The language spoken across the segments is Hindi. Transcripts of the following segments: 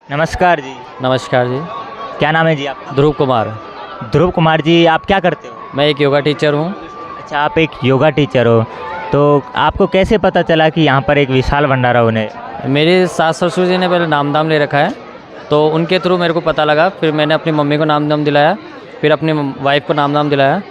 नमस्कार जी। नमस्कार जी। क्या नाम है जी आपका? ध्रुव कुमार। ध्रुव कुमार जी, आप क्या करते हो? मैं एक योगा टीचर हूँ। अच्छा, आप एक योगा टीचर हो, तो आपको कैसे पता चला कि यहाँ पर एक विशाल भंडारा होने? मेरे सास ससुर जी ने पहले नाम ले रखा है, तो उनके थ्रू मेरे को पता लगा। फिर मैंने अपनी मम्मी को नाम दिलाया, फिर अपनी वाइफ को नाम दिलाया,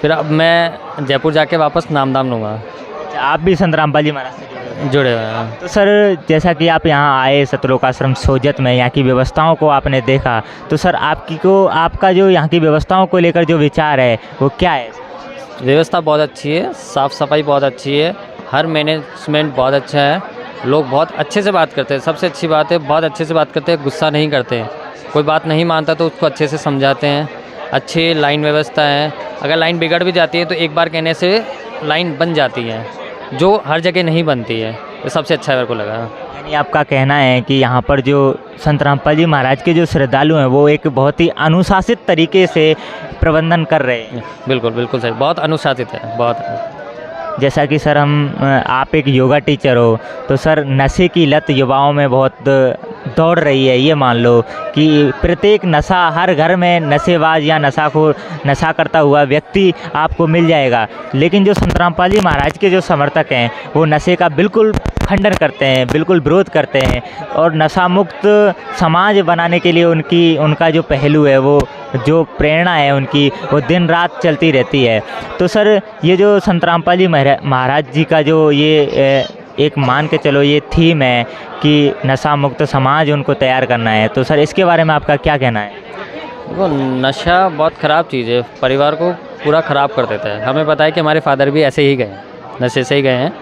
फिर अब मैं जयपुर जाके वापस नाम लूँगा। अच्छा, आप भी संत रामपाल जी महाराज से जुड़े हुए हैं। तो सर, जैसा कि आप यहाँ आए सतलोक आश्रम सोजत में, यहाँ की व्यवस्थाओं को आपने देखा, तो सर आपका जो यहाँ की व्यवस्थाओं को लेकर जो विचार है वो क्या है? व्यवस्था बहुत अच्छी है, साफ़ सफाई बहुत अच्छी है, हर मैनेजमेंट बहुत अच्छा है, लोग बहुत अच्छे से बात करते हैं। सबसे अच्छी बात है, बहुत अच्छे से बात करते हैं, गुस्सा नहीं करते हैं। कोई बात नहीं मानता तो उसको अच्छे से समझाते हैं। अच्छी लाइन व्यवस्था है, अगर लाइन बिगड़ भी जाती है तो एक बार कहने से लाइन बन जाती है, जो हर जगह नहीं बनती है। ये सबसे अच्छा मेरे को लगा। यानी आपका कहना है कि यहाँ पर जो संत रामपाल जी महाराज के जो श्रद्धालु हैं वो एक बहुत ही अनुशासित तरीके से प्रबंधन कर रहे हैं। बिल्कुल बिल्कुल सही, बहुत अनुशासित है, बहुत। जैसा कि सर आप एक योगा टीचर हो, तो सर नशे की लत युवाओं में बहुत दौड़ रही है। ये मान लो कि प्रत्येक नशा, हर घर में नशेबाज या नशा करता हुआ व्यक्ति आपको मिल जाएगा। लेकिन जो संत रामपाल जी महाराज के जो समर्थक हैं वो नशे का बिल्कुल खंडन करते हैं, बिल्कुल विरोध करते हैं, और नशा मुक्त समाज बनाने के लिए उनका जो पहलू है, वो जो प्रेरणा है उनकी, वो दिन रात चलती रहती है। तो सर, ये जो संत रामपाल जी महाराज जी का जो ये एक मान के चलो ये थीम है कि नशा मुक्त समाज उनको तैयार करना है, तो सर इसके बारे में आपका क्या कहना है? देखो, नशा बहुत ख़राब चीज़ है, परिवार को पूरा ख़राब कर देता है। हमें पता है कि हमारे फादर भी ऐसे ही गए, नशे से ही गए हैं,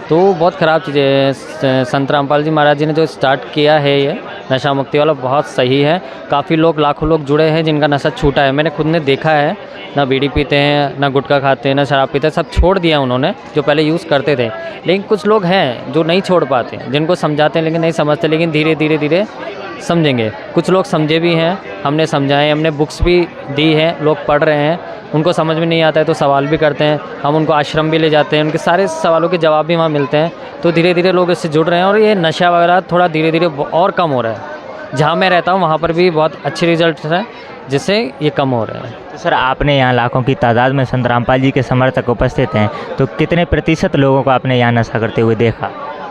तो बहुत ख़राब चीज़ है। संत रामपाल जी महाराज जी ने जो स्टार्ट किया है ये नशा मुक्ति वाला, बहुत सही है। काफ़ी लोग, लाखों लोग जुड़े हैं जिनका नशा छूटा है। मैंने खुद ने देखा है, ना बीड़ी पीते हैं, ना गुटखा खाते हैं, ना शराब पीते हैं, सब छोड़ दिया उन्होंने जो पहले यूज़ करते थे। लेकिन कुछ लोग हैं जो नहीं छोड़ पाते, जिनको समझाते हैं लेकिन नहीं समझते, लेकिन धीरे धीरे समझेंगे। कुछ लोग समझे भी हैं, हमने समझाए, हमने बुक्स भी दी है, लोग पढ़ रहे हैं, उनको समझ में नहीं आता है तो सवाल भी करते हैं, हम उनको आश्रम भी ले जाते हैं, उनके सारे सवालों के जवाब भी वहाँ मिलते हैं। तो धीरे धीरे लोग इससे जुड़ रहे हैं और ये नशा वगैरह थोड़ा धीरे धीरे और कम हो रहा है। जहाँ मैं रहता हूँ वहाँ पर भी बहुत अच्छे रिजल्ट हैं, जिससे ये कम हो रहा है। तो सर, आपने यहाँ लाखों की तादाद में संत रामपाल जी के समर्थक उपस्थित हैं, तो कितने प्रतिशत लोगों को आपने यहाँ नशा करते हुए देखा?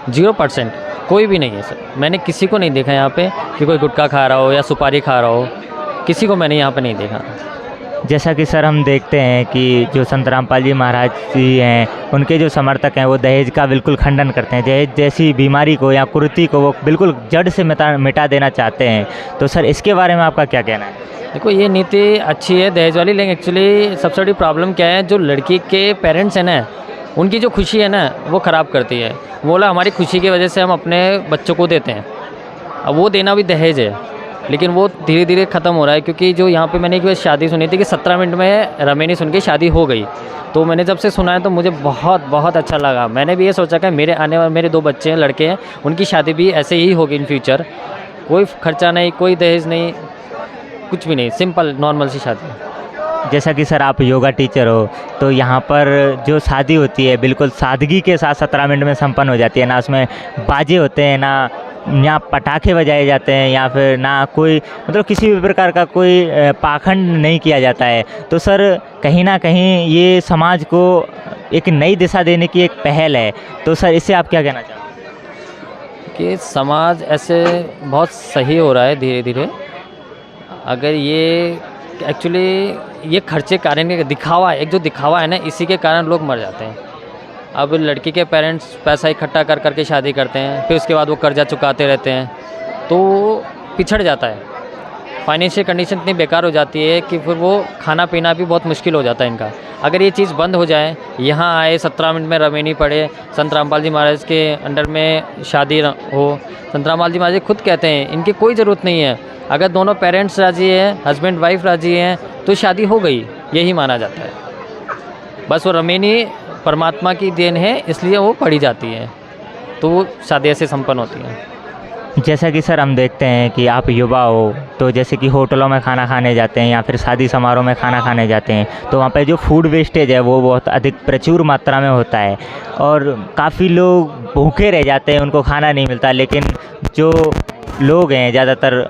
0%, कोई भी नहीं है सर। मैंने किसी को नहीं देखा यहाँ पे कि कोई गुटखा खा रहा हो या सुपारी खा रहा हो, किसी को मैंने यहाँ पे नहीं देखा। जैसा कि सर हम देखते हैं कि जो संत रामपाल जी महाराज जी हैं, उनके जो समर्थक हैं वो दहेज का बिल्कुल खंडन करते हैं। दहेज जैसी बीमारी को या कुरीति को वो बिल्कुल जड़ से मिटा देना चाहते हैं। तो सर इसके बारे में आपका क्या कहना है? देखो, ये नीति अच्छी है दहेज वाली, लेकिन एक्चुअली सबसे बड़ी प्रॉब्लम क्या है, जो लड़की के पेरेंट्स हैं ना, उनकी जो खुशी है ना, वो ख़राब करती है। बोला हमारी खुशी की वजह से हम अपने बच्चों को देते हैं, अब वो देना भी दहेज है, लेकिन वो धीरे धीरे ख़त्म हो रहा है। क्योंकि जो यहाँ पे मैंने एक बार शादी सुनी थी कि 17 मिनट में रमेनी सुन के शादी हो गई, तो मैंने जब से सुना है तो मुझे बहुत बहुत अच्छा लगा। मैंने भी ये सोचा कि मेरे आने वाले, मेरे 2 बच्चे हैं, लड़के हैं, उनकी शादी भी ऐसे ही होगी इन फ्यूचर। कोई खर्चा नहीं, कोई दहेज नहीं, कुछ भी नहीं, सिंपल नॉर्मल सी शादी। जैसा कि सर आप योगा टीचर हो, तो यहाँ पर जो शादी होती है बिल्कुल सादगी के साथ 17 मिनट में संपन्न हो जाती है। ना उसमें बाजे होते हैं, ना यहाँ पटाखे बजाए जाते हैं, या फिर ना कोई मतलब किसी भी प्रकार का कोई पाखंड नहीं किया जाता है। तो सर कहीं ना कहीं ये समाज को एक नई दिशा देने की एक पहल है। तो सर इससे आप क्या कहना चाहोगे? कि समाज ऐसे बहुत सही हो रहा है धीरे धीरे। अगर ये एक्चुअली ये खर्चे कारण के दिखावा, एक जो दिखावा है ना, इसी के कारण लोग मर जाते हैं। अब लड़की के पेरेंट्स पैसा इकट्ठा कर करके शादी करते हैं, फिर उसके बाद वो कर्जा चुकाते रहते हैं, तो पिछड़ जाता है। फाइनेंशियल कंडीशन इतनी बेकार हो जाती है कि फिर वो खाना पीना भी बहुत मुश्किल हो जाता है इनका। अगर ये चीज़ बंद हो जाए, यहाँ आए 17 मिनट में रमेनी पड़े, संत रामपाल जी महाराज के अंडर में शादी हो। संत रामपाल जी महाराज खुद कहते हैं इनकी कोई ज़रूरत नहीं है, अगर दोनों पेरेंट्स राज़ी हैं, हस्बैंड वाइफ राज़ी हैं, तो शादी हो गई, यही माना जाता है। बस वो रमेनी परमात्मा की देन है, इसलिए वो पढ़ी जाती है, तो वो शादी ऐसे संपन्न होती है। जैसा कि सर हम देखते हैं कि आप युवा हो, तो जैसे कि होटलों में खाना खाने जाते हैं या फिर शादी समारोह में खाना खाने जाते हैं, तो वहाँ पे जो फूड वेस्टेज है वो बहुत अधिक प्रचुर मात्रा में होता है और काफ़ी लोग भूखे रह जाते हैं, उनको खाना नहीं मिलता। लेकिन जो लोग हैं ज़्यादातर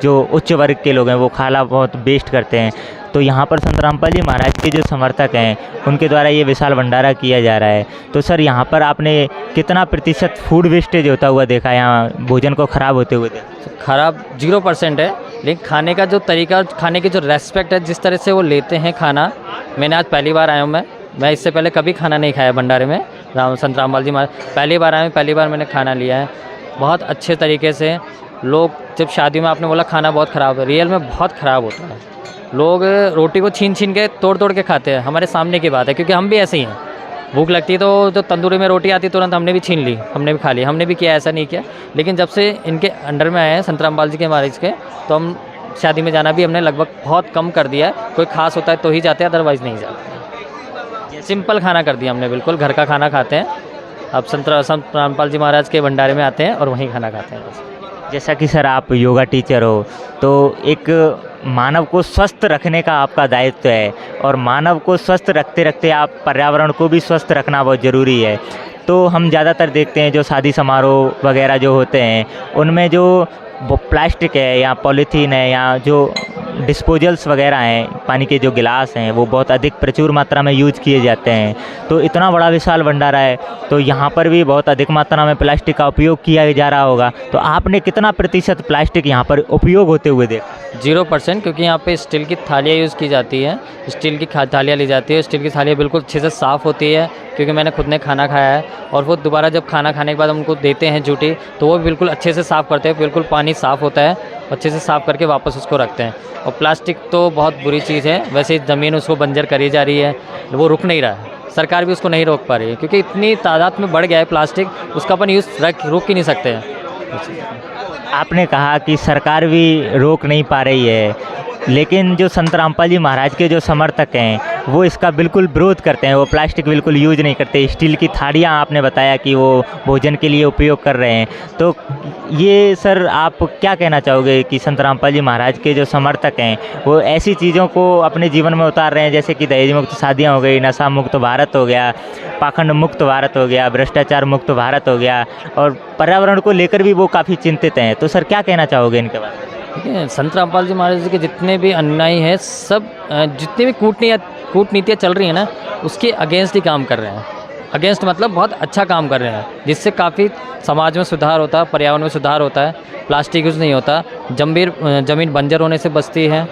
जो उच्च वर्ग के लोग हैं वो खाना बहुत वेस्ट करते हैं। तो यहाँ पर संत रामपाल जी महाराज के जो समर्थक हैं उनके द्वारा ये विशाल भंडारा किया जा रहा है। तो सर यहाँ पर आपने कितना प्रतिशत फूड वेस्टेज होता हुआ देखा, यहाँ भोजन को ख़राब होते हुए देखा? ख़राब 0% है, लेकिन खाने का जो तरीका, खाने की जो रेस्पेक्ट है, जिस तरह से वो लेते हैं खाना, मैंने आज पहली बार आया हूँ। मैं इससे पहले कभी खाना नहीं खाया भंडारे में। संत रामपाल जी महाराज पहली बार आए, पहली बार मैंने खाना लिया है। बहुत अच्छे तरीके से लोग, जब शादी में आपने बोला खाना बहुत ख़राब है, रियल में बहुत ख़राब होता है। लोग रोटी को छीन छीन के तोड़ तोड़ के खाते हैं, हमारे सामने की बात है, क्योंकि हम भी ऐसे ही हैं। भूख लगती है तो जो तंदूरी में रोटी आती है तुरंत हमने भी छीन ली, हमने भी खा ली, हमने भी किया, ऐसा नहीं किया। लेकिन जब से इनके अंडर में आए हैं संत रामपाल जी के महाराज के, तो हम शादी में जाना भी हमने लगभग बहुत कम कर दिया है। कोई खास होता है तो ही जाते हैं, अदरवाइज़ नहीं जाते। सिंपल खाना कर दिया हमने, बिल्कुल घर का खाना खाते हैं। अब संत रामपाल जी महाराज के भंडारे में आते हैं और वहीं खाना खाते हैं। जैसा कि सर आप योगा टीचर हो, तो एक मानव को स्वस्थ रखने का आपका दायित्व है, और मानव को स्वस्थ रखते रखते आप पर्यावरण को भी स्वस्थ रखना बहुत ज़रूरी है। तो हम ज़्यादातर देखते हैं जो शादी समारोह वगैरह जो होते हैं उनमें जो वो प्लास्टिक है या पॉलीथीन है या जो डिस्पोजल्स वगैरह हैं, पानी के जो गिलास हैं, वो बहुत अधिक प्रचुर मात्रा में यूज किए जाते हैं। तो इतना बड़ा विशाल भंडारा है, तो यहाँ पर भी बहुत अधिक मात्रा में प्लास्टिक का उपयोग किया जा रहा होगा। तो आपने कितना प्रतिशत प्लास्टिक यहाँ पर उपयोग होते हुए देखा? 0%, क्योंकि यहाँ पे स्टील की थालियाँ यूज़ की जाती हैं, स्टील की थालियाँ ली जाती है। स्टील की थालियाँ बिल्कुल अच्छे से साफ़ होती है, क्योंकि मैंने खुद ने खाना खाया है। और वो दोबारा जब खाना खाने के बाद हम उनको देते हैं जूठी, तो वो बिल्कुल अच्छे से साफ़ करते हैं, बिल्कुल पानी साफ़ होता है, अच्छे से साफ़ करके वापस उसको रखते हैं। और प्लास्टिक तो बहुत बुरी चीज़ है, वैसे ज़मीन उसको बंजर करी जा रही है, वो रुक नहीं रहा है। सरकार भी उसको नहीं रोक पा रही है, क्योंकि इतनी तादाद में बढ़ गया है प्लास्टिक, उसका अपन यूज़ रोक ही नहीं सकते हैं। आपने कहा कि सरकार भी रोक नहीं पा रही है, लेकिन जो संत रामपाल जी महाराज के जो समर्थक हैं वो इसका बिल्कुल विरोध करते हैं। वो प्लास्टिक बिल्कुल यूज नहीं करते। स्टील की थालियाँ आपने बताया कि वो भोजन के लिए उपयोग कर रहे हैं। तो ये सर आप क्या कहना चाहोगे कि संत रामपाल जी महाराज के जो समर्थक हैं वो ऐसी चीज़ों को अपने जीवन में उतार रहे हैं, जैसे कि दहेज मुक्त शादियाँ हो गई, नशा मुक्त भारत हो गया, पाखंड मुक्त भारत हो गया, भ्रष्टाचार मुक्त भारत हो गया, और पर्यावरण को लेकर भी वो काफ़ी चिंतित हैं। तो सर क्या कहना चाहोगे इनके बारे में? ठीक है, संत रामपाल जी महाराज जी के जितने भी अनुयायी हैं, सब जितने भी कूटनीतियाँ चल रही हैं ना, उसके अगेंस्ट ही काम कर रहे हैं। अगेंस्ट मतलब बहुत अच्छा काम कर रहे हैं, जिससे समाज में सुधार होता है, पर्यावरण में सुधार होता है, प्लास्टिक यूज़ नहीं होता, ज़मीन बंजर होने से बचती है,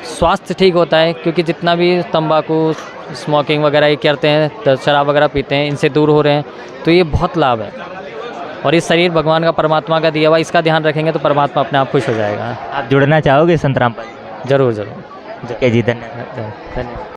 स्वास्थ्य ठीक होता है, क्योंकि जितना भी तंबाकू, स्मोकिंग वगैरह ये करते हैं, शराब वगैरह पीते हैं, इनसे दूर हो रहे हैं। तो ये बहुत लाभ है। और इस शरीर भगवान का, परमात्मा का दिया हुआ, इसका ध्यान रखेंगे तो परमात्मा अपने आप खुश हो जाएगा। आप जुड़ना चाहोगे संत रामपाल? ज़रूर ज़रूर। जी धन्यवाद। धन्यवाद।